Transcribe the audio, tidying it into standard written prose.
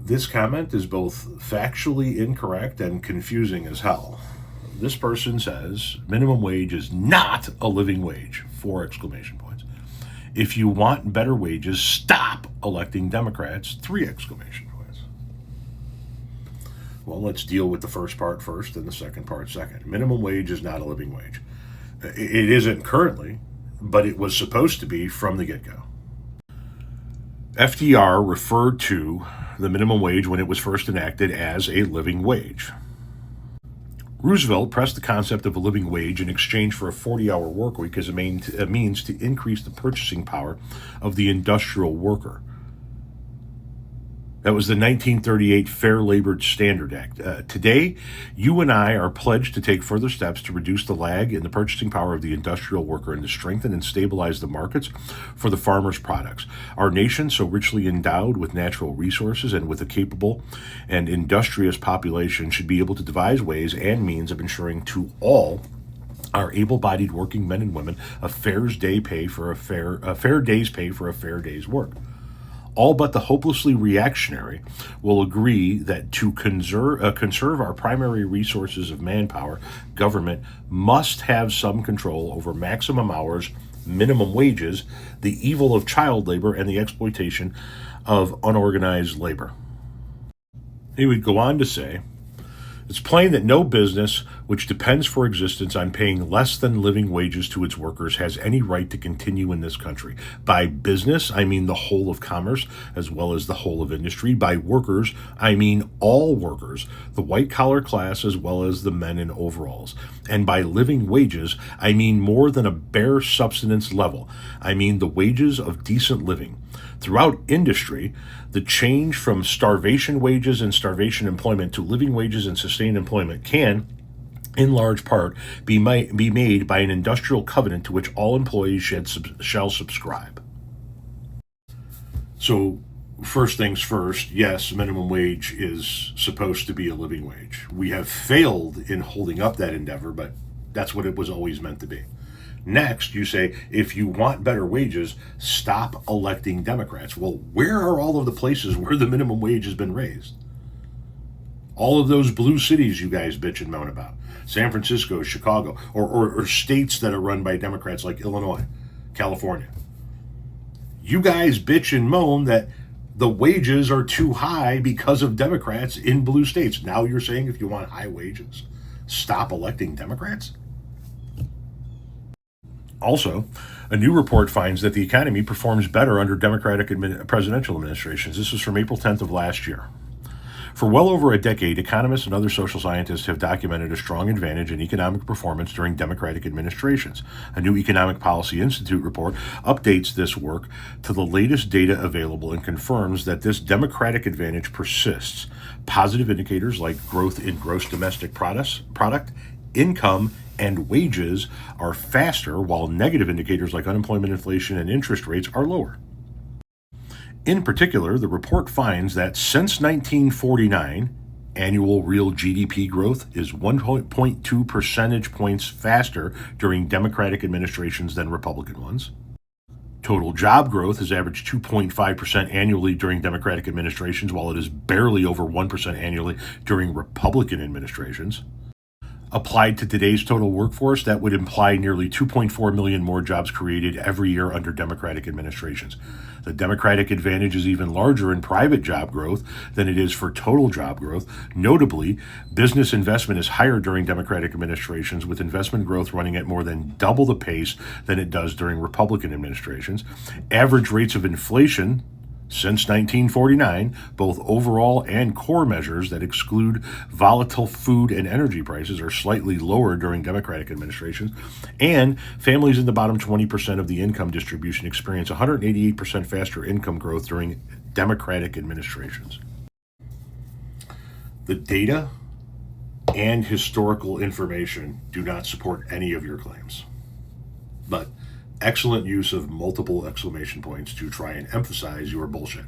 This comment is both factually incorrect and confusing as hell. This person says minimum wage is not a living wage, 4 exclamation points. If you want better wages, stop electing Democrats, 3 exclamation points. Well, let's deal with the first part first and the second part second. Minimum wage is not a living wage. It isn't currently, but it was supposed to be from the get-go. FDR referred to the minimum wage when it was first enacted as a living wage. Roosevelt pressed the concept of a living wage in exchange for a 40-hour work week as a means to increase the purchasing power of the industrial worker. That was the 1938 Fair Labor Standards Act. Today, you and I are pledged to take further steps to reduce the lag in the purchasing power of the industrial worker and to strengthen and stabilize the markets for the farmers' products. Our nation, so richly endowed with natural resources and with a capable and industrious population, should be able to devise ways and means of ensuring to all our able-bodied working men and women a fair day's pay for a fair day's work. All but the hopelessly reactionary will agree that to conserve our primary resources of manpower, government must have some control over maximum hours, minimum wages, the evil of child labor, and the exploitation of unorganized labor. He would go on to say, it's plain that no business which depends for existence on paying less than living wages to its workers has any right to continue in this country. By business, I mean the whole of commerce as well as the whole of industry. By workers, I mean all workers, the white-collar class as well as the men in overalls. And by living wages, I mean more than a bare subsistence level. I mean the wages of decent living. Throughout industry, the change from starvation wages and starvation employment to living wages and sustained employment can, in large part, be made by an industrial covenant to which all employees shall subscribe. So, first things first, yes, minimum wage is supposed to be a living wage. We have failed in holding up that endeavor, but that's what it was always meant to be. Next, you say, if you want better wages, stop electing Democrats. Well, where are all of the places where the minimum wage has been raised? All of those blue cities you guys bitch and moan about. San Francisco, Chicago, or states that are run by Democrats like Illinois, California. You guys bitch and moan that the wages are too high because of Democrats in blue states. Now you're saying if you want high wages, stop electing Democrats? Also, a new report finds that the economy performs better under Democratic presidential administrations. This is from April 10th of last year. For well over a decade, economists and other social scientists have documented a strong advantage in economic performance during Democratic administrations. A new Economic Policy Institute report updates this work to the latest data available and confirms that this Democratic advantage persists. Positive indicators like growth in gross domestic product, income, and wages are faster, while negative indicators like unemployment, inflation, and interest rates are lower. In particular, the report finds that since 1949, annual real GDP growth is 1.2 percentage points faster during Democratic administrations than Republican ones. Total job growth has averaged 2.5% annually during Democratic administrations, while it is barely over 1% annually during Republican administrations. Applied to today's total workforce, that would imply nearly 2.4 million more jobs created every year under Democratic administrations. The Democratic advantage is even larger in private job growth than it is for total job growth. Notably, business investment is higher during Democratic administrations, with investment growth running at more than double the pace than it does during Republican administrations. Average rates of inflation since 1949, both overall and core measures that exclude volatile food and energy prices, are slightly lower during Democratic administrations, and families in the bottom 20% of the income distribution experience 188% faster income growth during Democratic administrations. The data and historical information do not support any of your claims, but excellent use of multiple exclamation points to try and emphasize your bullshit.